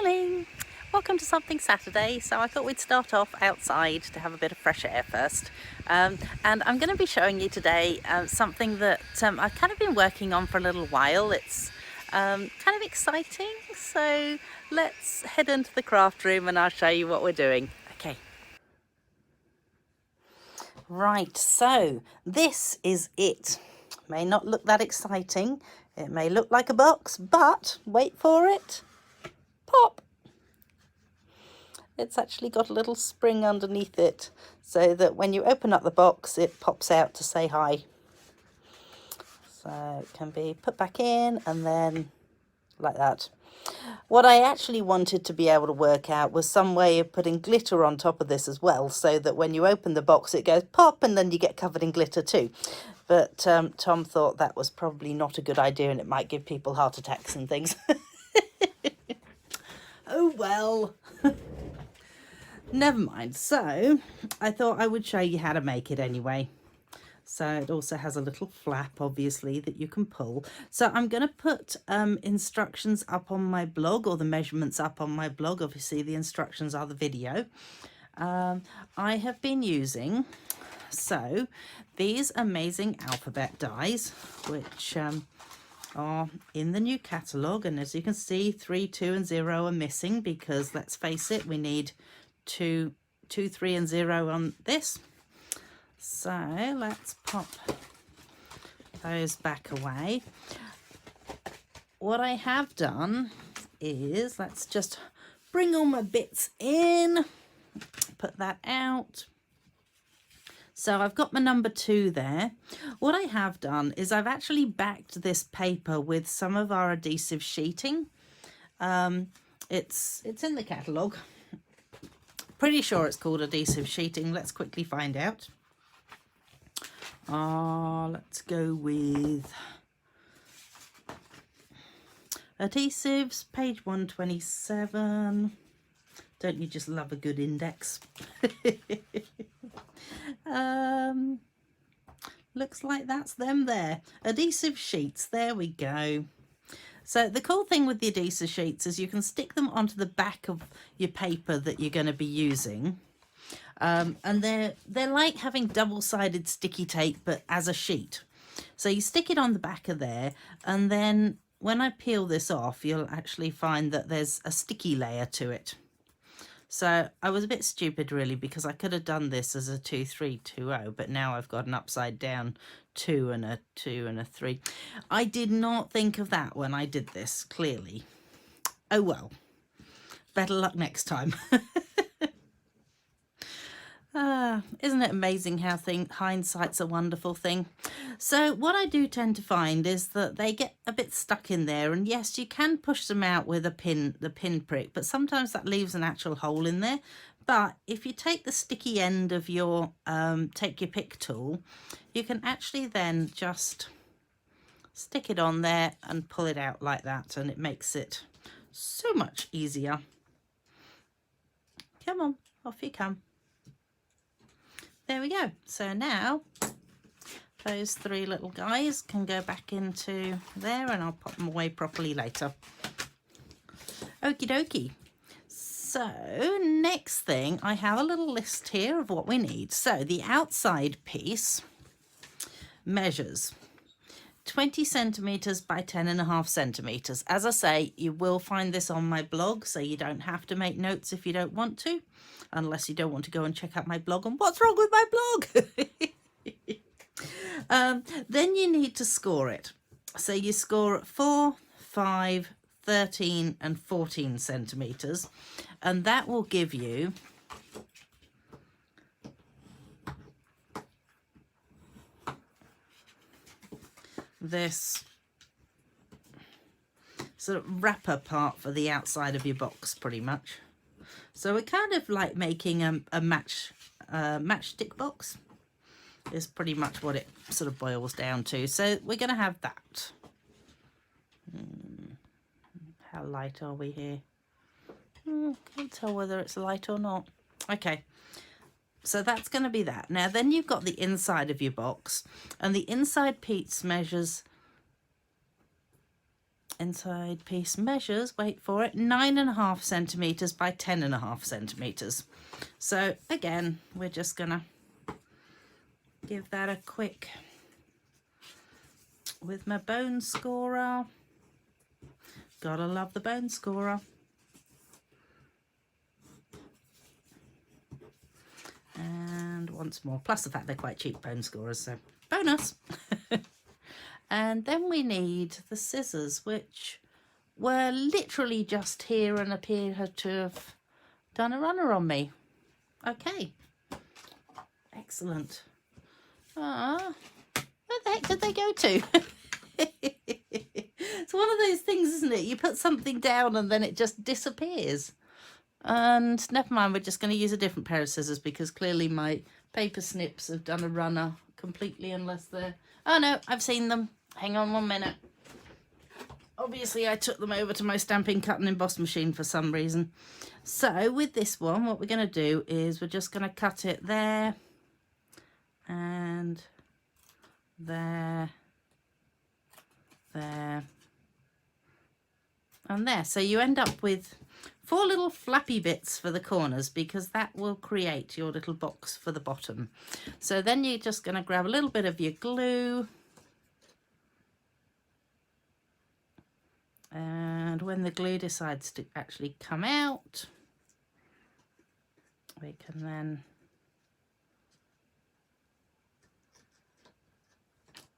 Morning! Welcome to Something Saturday. So I thought we'd start off outside to have a bit of fresh air first. And I'm going to be showing you today something that I've kind of been working on for a little while. It's kind of exciting. So let's head into the craft room and I'll show you what we're doing. Okay. Right, so this is it. May not look that exciting. It may look like a box, but wait for it. Pop! It's actually got a little spring underneath it so that when you open up the box it pops out to say hi. So it can be put back in and then like that. What I actually wanted to be able to work out was some way of putting glitter on top of this as well, so that when you open the box it goes pop and then you get covered in glitter too. But Tom thought that was probably not a good idea and it might give people heart attacks and things. Oh well. Never mind. So I thought I would show you how to make it anyway. So it also has a little flap, obviously, that you can pull. So I'm going to put instructions up on my blog, or the measurements up on my blog. Obviously, the instructions are the video. I have been using, so, these amazing alphabet dies, which are in the new catalogue. And as you can see, 3, 2 and 0 are missing because, let's face it, we need 2, 3 and 0 on this. So let's pop those back away. What I have done is, let's just bring all my bits in, put that out. So I've got my number 2 there. What I have done is I've actually backed this paper with some of our adhesive sheeting. It's in the catalogue. Pretty sure it's called adhesive sheeting. Let's quickly find out. Let's go with adhesives, page 127. Don't you just love a good index? Looks like that's them there. Adhesive sheets, there we go. So the cool thing with the adhesive sheets is you can stick them onto the back of your paper that you're going to be using. And they're like having double-sided sticky tape, but as a sheet. So you stick it on the back of there, and then when I peel this off, you'll actually find that there's a sticky layer to it. So I was a bit stupid really, because I could have done this as a 2, 3, 2, 0, but now I've got an upside down 2 and a 2 and a 3. I did not think of that when I did this, clearly. Oh well, better luck next time. Isn't it amazing how hindsight's a wonderful thing? So what I do tend to find is that they get a bit stuck in there, and yes, you can push them out with a pin, the pin prick, but sometimes that leaves an actual hole in there. But if you take the sticky end of your take your pick tool, you can actually then just stick it on there and pull it out like that, and it makes it so much easier. Come on, off you come. There we go. So now those 3 little guys can go back into there, and I'll pop them away properly later. Okie dokie. So next thing, I have a little list here of what we need. So the outside piece measures 20 centimeters by 10.5 centimeters. As I say, you will find this on my blog, so you don't have to make notes if you don't want to, unless you don't want to go and check out my blog on what's wrong with my blog. Then you need to score it. So you score at 4, 5, 13 and 14 centimeters, and that will give you this sort of wrapper part for the outside of your box, pretty much. So we're kind of like making a matchstick box is pretty much what it sort of boils down to. So we're going to have that. How light are we here? Can't tell whether it's light or not. Okay, so that's going to be that. Now then you've got the inside of your box, and the inside piece measures inside piece measures, wait for it, 9.5 centimeters by 10.5 centimeters. So again, we're just gonna give that a quick with my bone scorer. Gotta love the bone scorer. And once more, plus the fact they're quite cheap bone scorers, so bonus. And then we need the scissors, which were literally just here and appear to have done a runner on me. Okay, excellent. Where the heck did they go to? It's one of those things, isn't it? You put something down and then it just disappears. And never mind, we're just going to use a different pair of scissors because clearly my paper snips have done a runner completely, unless they're... Oh no, I've seen them. Hang on 1 minute. Obviously I took them over to my stamping, cut and emboss machine for some reason. So with this one, what we're going to do is we're just going to cut it there and there, there and there. So you end up with 4 little flappy bits for the corners, because that will create your little box for the bottom. So then you're just going to grab a little bit of your glue, and when the glue decides to actually come out, we can then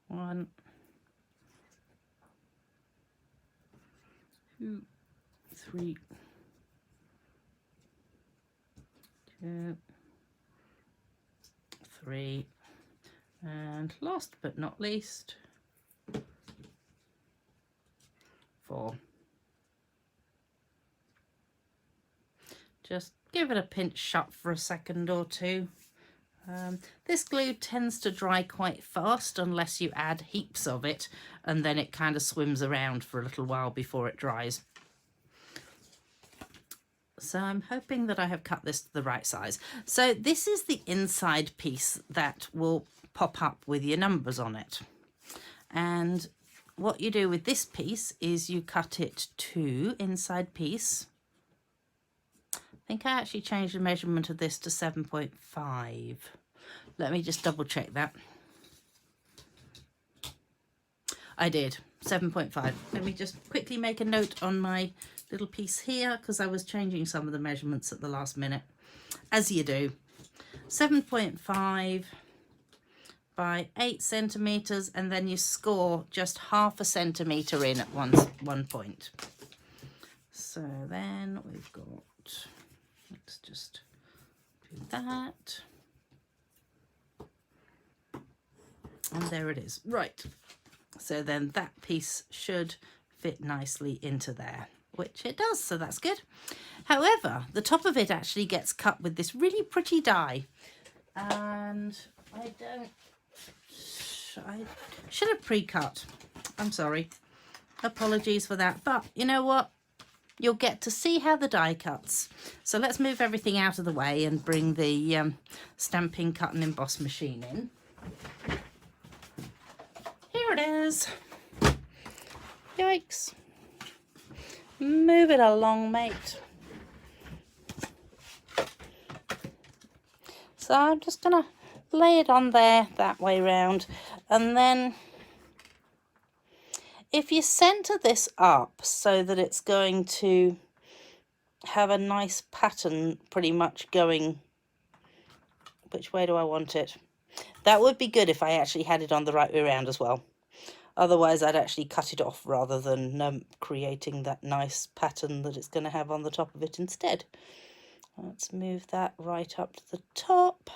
1, 2, 3, 2, 3, and last but not least 4. Just give it a pinch shut for a second or two. This glue tends to dry quite fast unless you add heaps of it, and then it kind of swims around for a little while before it dries. So I'm hoping that I have cut this to the right size. So this is the inside piece that will pop up with your numbers on it. And what you do with this piece is you cut it to inside piece. I think I actually changed the measurement of this to 7.5. Let me just double check that. I did, 7.5. Let me just quickly make a note on my little piece here, because I was changing some of the measurements at the last minute, as you do. 7.5 by 8 centimeters, and then you score just 0.5 centimeter in at one point. So then we've got, let's just do that, and there it is. Right, so then that piece should fit nicely into there, which it does, so that's good. However, the top of it actually gets cut with this really pretty die, and I should have pre-cut. I'm sorry, apologies for that, but you know what, you'll get to see how the die cuts. So let's move everything out of the way and bring the stamping, cut and emboss machine in. Here it is. Yikes. Move it along, mate. So I'm just gonna lay it on there that way round, and then if you center this up so that it's going to have a nice pattern pretty much going, which way do I want it? That would be good if I actually had it on the right way around as well. Otherwise I'd actually cut it off rather than creating that nice pattern that it's going to have on the top of it instead. Let's move that right up to the top.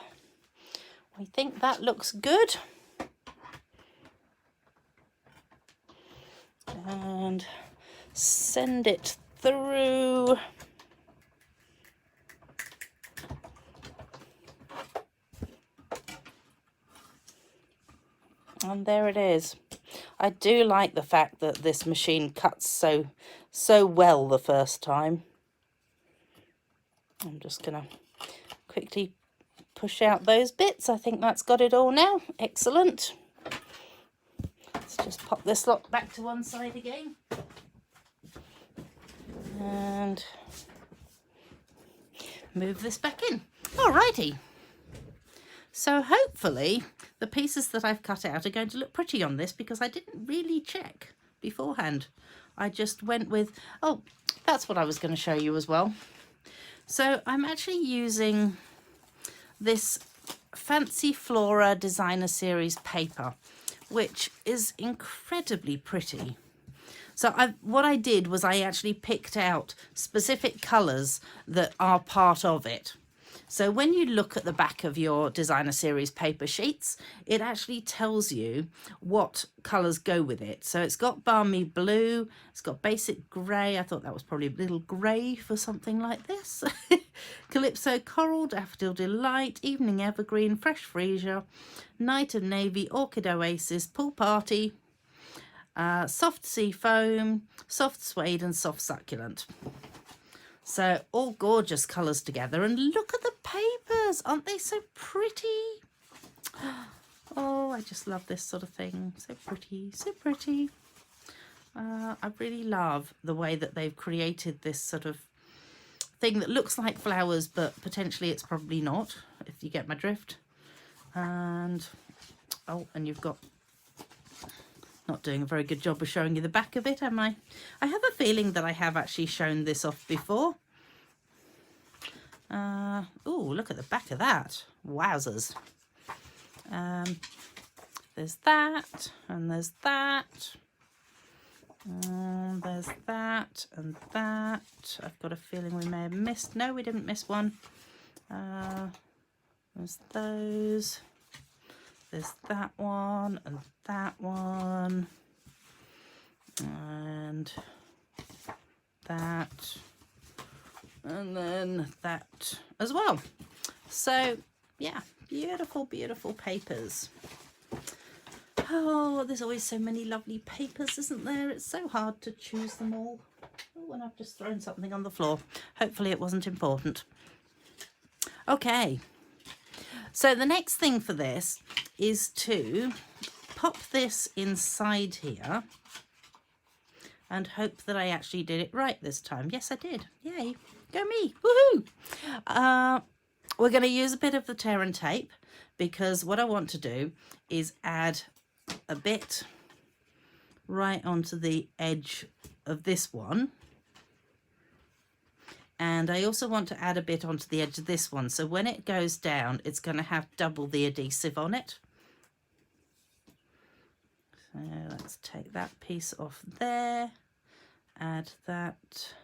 We think that looks good. And send it through. And there it is. I do like the fact that this machine cuts so well the first time. I'm just going to quickly push out those bits. I think that's got it all now. Excellent. Let's just pop this lot back to one side again. And move this back in. Alrighty. So hopefully the pieces that I've cut out are going to look pretty on this, because I didn't really check beforehand. I just went with, oh, that's what I was going to show you as well. So I'm actually using this Fancy Flora Designer Series paper, which is incredibly pretty. So what I did was I actually picked out specific colours that are part of it. So when you look at the back of your Designer Series paper sheets, it actually tells you what colours go with it. So it's got Balmy Blue, it's got Basic Grey, I thought that was probably a little grey for something like this. Calypso Coral, Daffodil Delight, Evening Evergreen, Fresh Freesia, Night of Navy, Orchid Oasis, Pool Party, Soft Sea Foam, Soft Suede and Soft Succulent. So all gorgeous colours together, and look at the papers, aren't they so pretty? Oh, I just love this sort of thing. So pretty, so pretty. I really love the way that they've created this sort of thing that looks like flowers, but potentially it's probably not, if you get my drift. And, oh, and you've got, not doing a very good job of showing you the back of it, am I? I have a feeling that I have actually shown this off before. Oh, look at the back of that. Wowzers. There's that, and there's that. There's that, and that. I've got a feeling we may have missed. No, we didn't miss one. There's those. There's that one, and that one, and that, and then that as well. So yeah, beautiful, beautiful papers. Oh, there's always so many lovely papers, isn't there? It's so hard to choose them all. Oh, and I've just thrown something on the floor. Hopefully it wasn't important. Okay. So the next thing for this is to pop this inside here and hope that I actually did it right this time. Yes, I did. Yay. Go me. Woohoo! We're going to use a bit of the tear and tape, because what I want to do is add a bit right onto the edge of this one. And I also want to add a bit onto the edge of this one. So when it goes down, it's going to have double the adhesive on it. So let's take that piece off there. Add that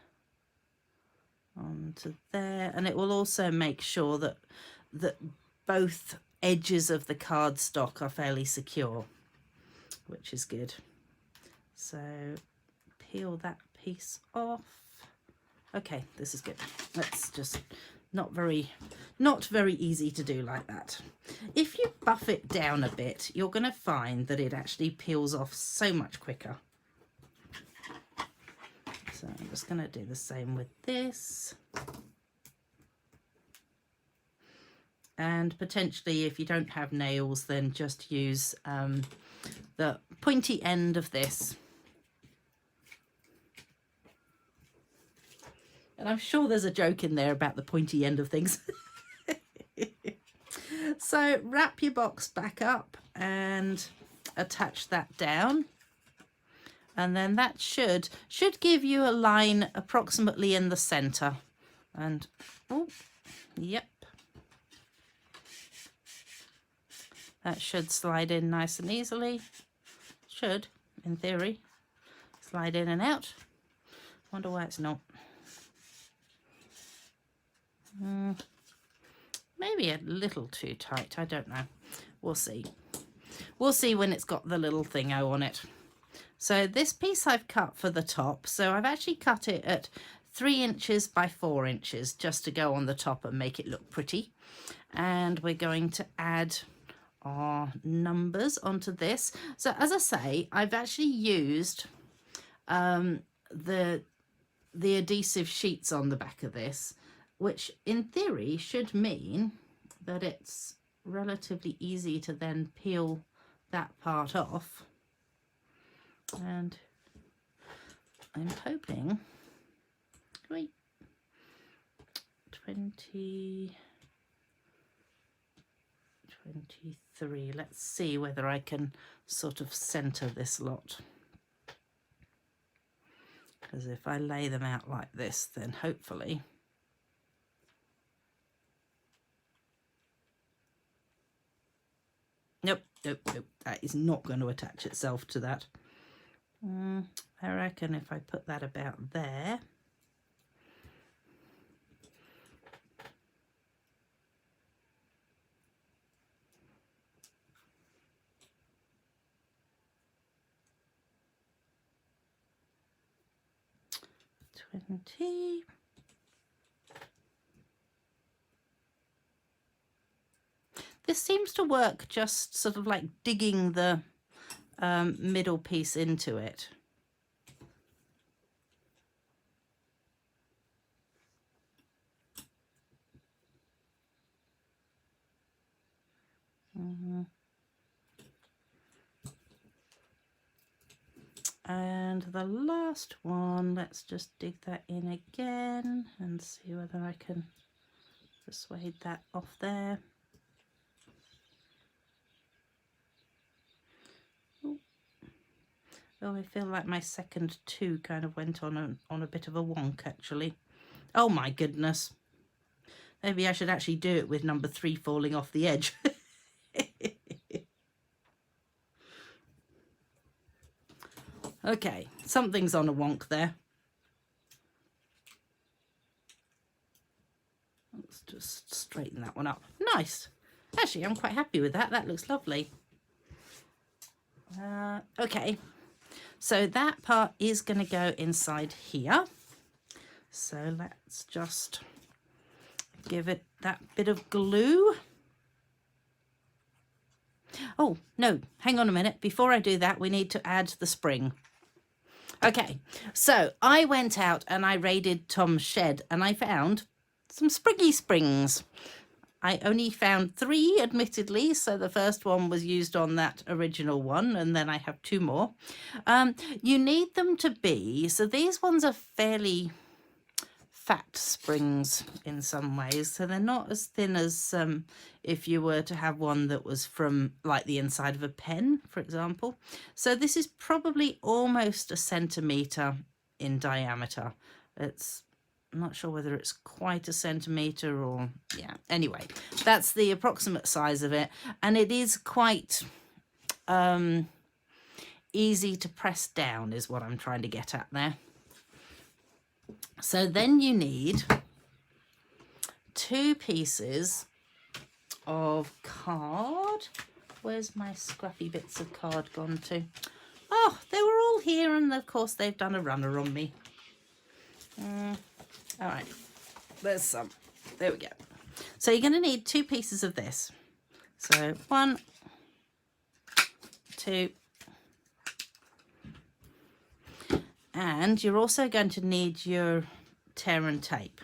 onto there. And it will also make sure that both edges of the cardstock are fairly secure, which is good. So peel that piece off. Okay, this is good. Let's just, not very easy to do like that. If you buff it down a bit, you're going to find that it actually peels off so much quicker. So I'm just going to do the same with this. And potentially, if you don't have nails, then just use the pointy end of this. And I'm sure there's a joke in there about the pointy end of things. So wrap your box back up and attach that down. And then that should give you a line approximately in the center. And, oh, yep. That should slide in nice and easily. Should, in theory, slide in and out. Wonder why it's not. Maybe a little too tight, I don't know. We'll see. We'll see when it's got the little thingo on it. So this piece I've cut for the top. So I've actually cut it at 3 inches by 4 inches just to go on the top and make it look pretty. And we're going to add our numbers onto this. So as I say, I've actually used the adhesive sheets on the back of this, which in theory should mean that it's relatively easy to then peel that part off. And I'm hoping 23. 20, 23. Let's see whether I can sort of center this lot. Because if I lay them out like this, then hopefully nope, that is not going to attach itself to that. I reckon if I put that about there, this seems to work, just sort of like digging the middle piece into it. And the last one, let's just dig that in again and see whether I can persuade that off there. Oh, I feel like my second two kind of went on a bit of a wonk, actually. Oh my goodness. Maybe I should actually do it with number 3 falling off the edge. Okay, something's on a wonk there. Let's just straighten that one up. Nice. Actually, I'm quite happy with that. That looks lovely. Okay, so that part is going to go inside here. So let's just give it that bit of glue. Oh, no, hang on a minute. Before I do that, we need to add the spring. Okay, so I went out and I raided Tom's shed and I found some springy springs. I only found 3, admittedly, so the first one was used on that original one, and then I have 2 more. You need them to be, so these ones are fairly fat springs in some ways, so they're not as thin as if you were to have one that was from like the inside of a pen, for example. So this is probably almost a centimetre in diameter. I'm not sure whether it's quite a centimetre or, yeah, anyway, that's the approximate size of it, and it is quite easy to press down is what I'm trying to get at there. So then you need 2 pieces of card. Where's my scrappy bits of card gone to? Oh, they were all here, and of course they've done a runner on me. All right, there's some. There we go. So you're going to need 2 pieces of this. So 1, 2, and you're also going to need your tear and tape.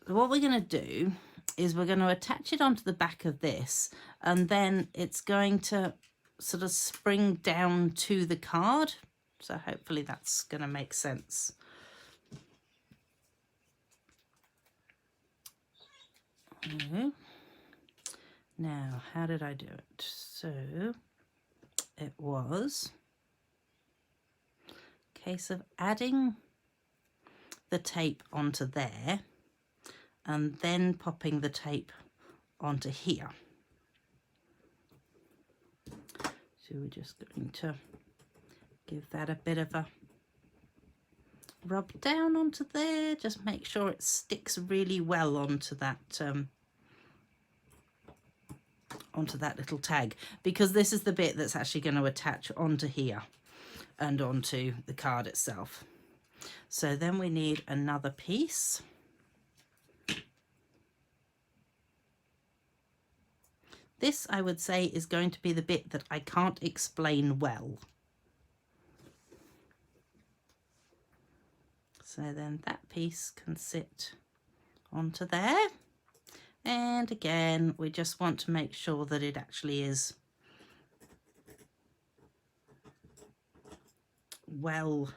What we're going to do is we're going to attach it onto the back of this, and then it's going to sort of spring down to the card. So hopefully that's going to make sense. Now, how did I do it? So it was a case of adding the tape onto there and then popping the tape onto here. So we're just going to give that a bit of a rub down onto there. Just make sure it sticks really well onto that little tag, because this is the bit that's actually going to attach onto here and onto the card itself. So then we need another piece. This, I would say, is going to be the bit that I can't explain well. So then that piece can sit onto there. And again, we just want to make sure that it actually is well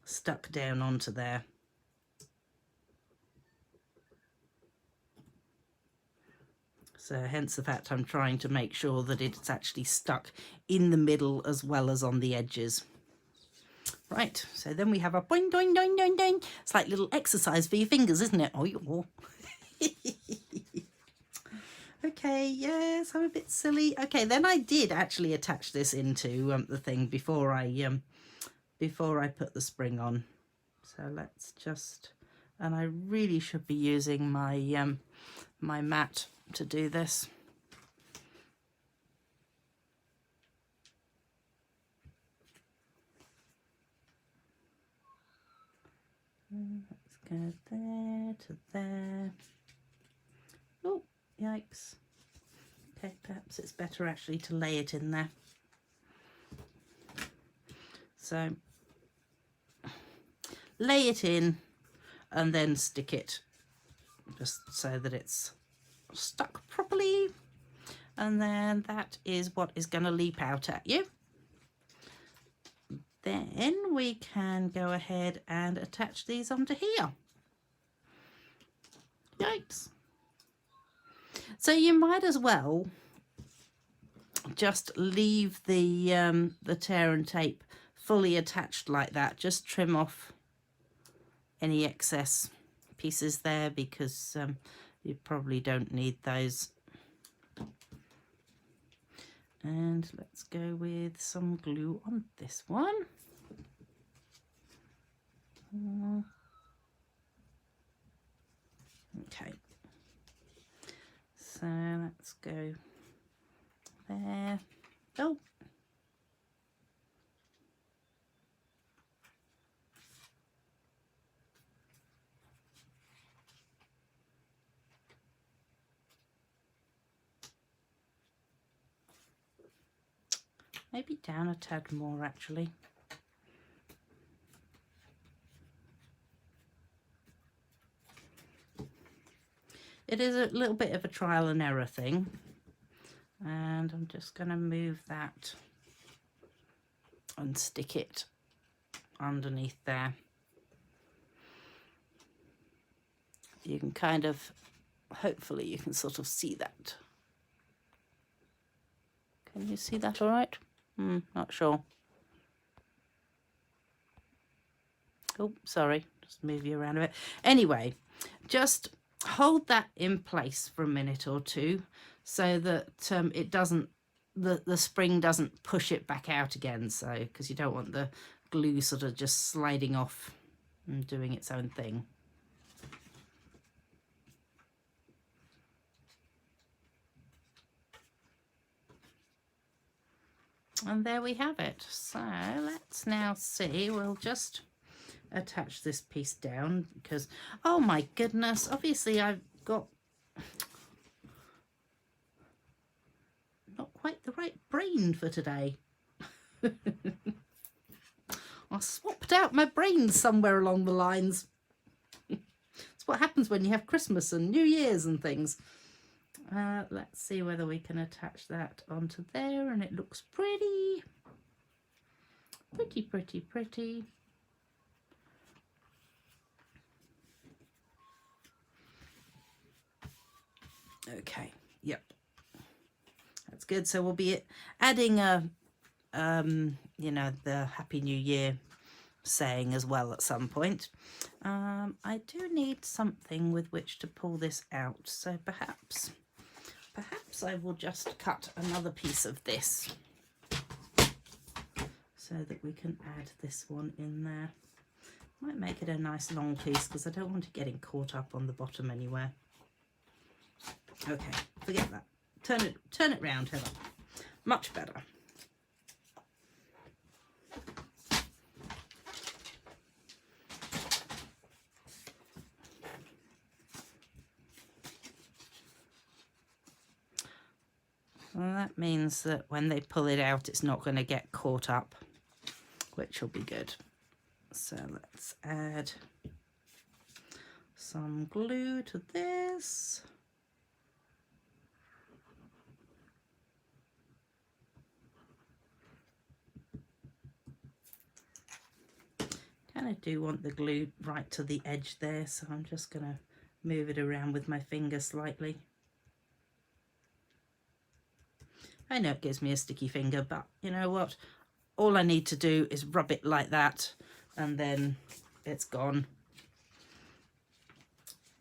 stuck down onto there. So hence the fact I'm trying to make sure that it's actually stuck in the middle as well as on the edges. Right, so then we have a boing, doing, doing, doing, doing. It's like little exercise for your fingers, isn't it? Oh. Okay, yes, I'm a bit silly. Okay, then I did actually attach this into the thing before I put the spring on. So let's just, and I really should be using my my mat to do this. Let's go there to there. Oh, yikes. Okay, perhaps it's better actually to lay it in there. So lay it in and then stick it just so that it's stuck properly, and then that is what is going to leap out at you. Then we can go ahead and attach these onto here. Yikes. So you might as well just leave the tear and tape fully attached like that. Just trim off any excess pieces there, because you probably don't need those. And let's go with some glue on this one. Okay, so let's go there. Oh, maybe down a tad more actually. It is a little bit of a trial and error thing, and I'm just going to move that and stick it underneath there. You can kind of, hopefully you can sort of see that. Can you see that all right? Not sure. Oh, sorry, just move you around a bit. Anyway, just hold that in place for a minute or two so that it doesn't, the spring doesn't push it back out again. So, because you don't want the glue sort of just sliding off and doing its own thing. And there we have it. So let's now see, we'll just attach this piece down because, oh my goodness, obviously I've got not quite the right brain for today. I swapped out my brain somewhere along the lines. It's what happens when you have Christmas and New Year's and things. Let's see whether we can attach that onto there, and it looks pretty. Okay, yep, that's good. So we'll be adding a you know, the Happy New Year saying as well at some point. I do need something with which to pull this out, so perhaps I will just cut another piece of this so that we can add this one in there. Might make it a nice long piece because I don't want it getting caught up on the bottom anywhere. Okay, forget that. Turn it round, Heather. Much better. Well, that means that when they pull it out, it's not going to get caught up, which will be good. So let's add some glue to this. kind of do want the glue right to the edge there, so I'm just going to move it around with my finger slightly. I know it gives me a sticky finger, but you know what? All I need to do is rub it like that and then it's gone.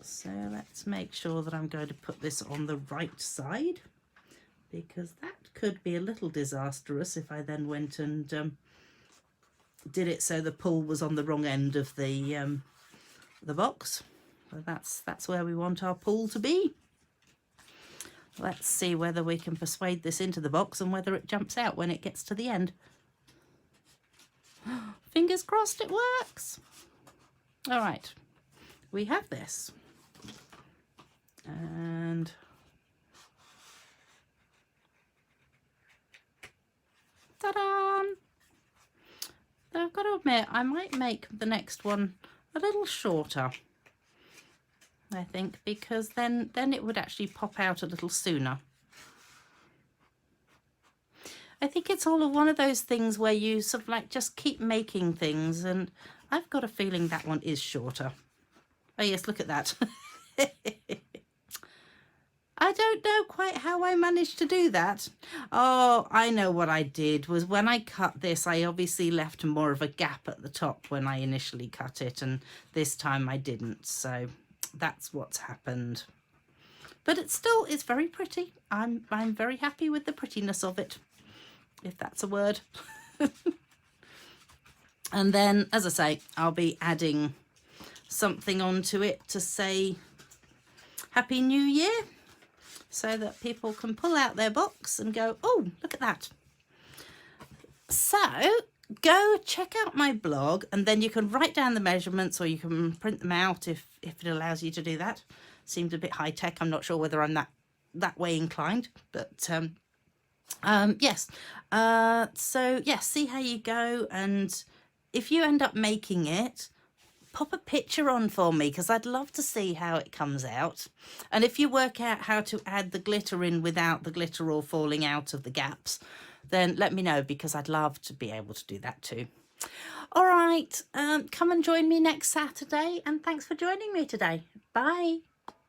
So let's make sure that I'm going to put this on the right side, because that could be a little disastrous if I then went and did it so the pull was on the wrong end of the box. So that's where we want our pull to be. Let's see whether we can persuade this into the box and whether it jumps out when it gets to the end. Fingers crossed it works. All right, we have this. And ta-da! So I've got to admit, I might make the next one a little shorter, I think, because then it would actually pop out a little sooner. I think it's all of one of those things where you sort of like just keep making things, and I've got a feeling that one is shorter. Oh yes, look at that. I don't know quite how I managed to do that. Oh, I know what I did was when I cut this, I obviously left more of a gap at the top when I initially cut it, and this time I didn't. So that's what's happened. But it's very pretty. I'm very happy with the prettiness of it, if that's a word. And then, as I say, I'll be adding something onto it to say Happy New Year, so that people can pull out their box and go, oh, look at that. So go check out my blog, and then you can write down the measurements, or you can print them out if it allows you to do that. Seems a bit high tech. I'm not sure whether I'm that way inclined, but yes. So yeah, see how you go, and if you end up making it, pop a picture on for me, because I'd love to see how it comes out. And if you work out how to add the glitter in without the glitter all falling out of the gaps, then let me know, because I'd love to be able to do that too. All right, come and join me next Saturday, and thanks for joining me today. Bye.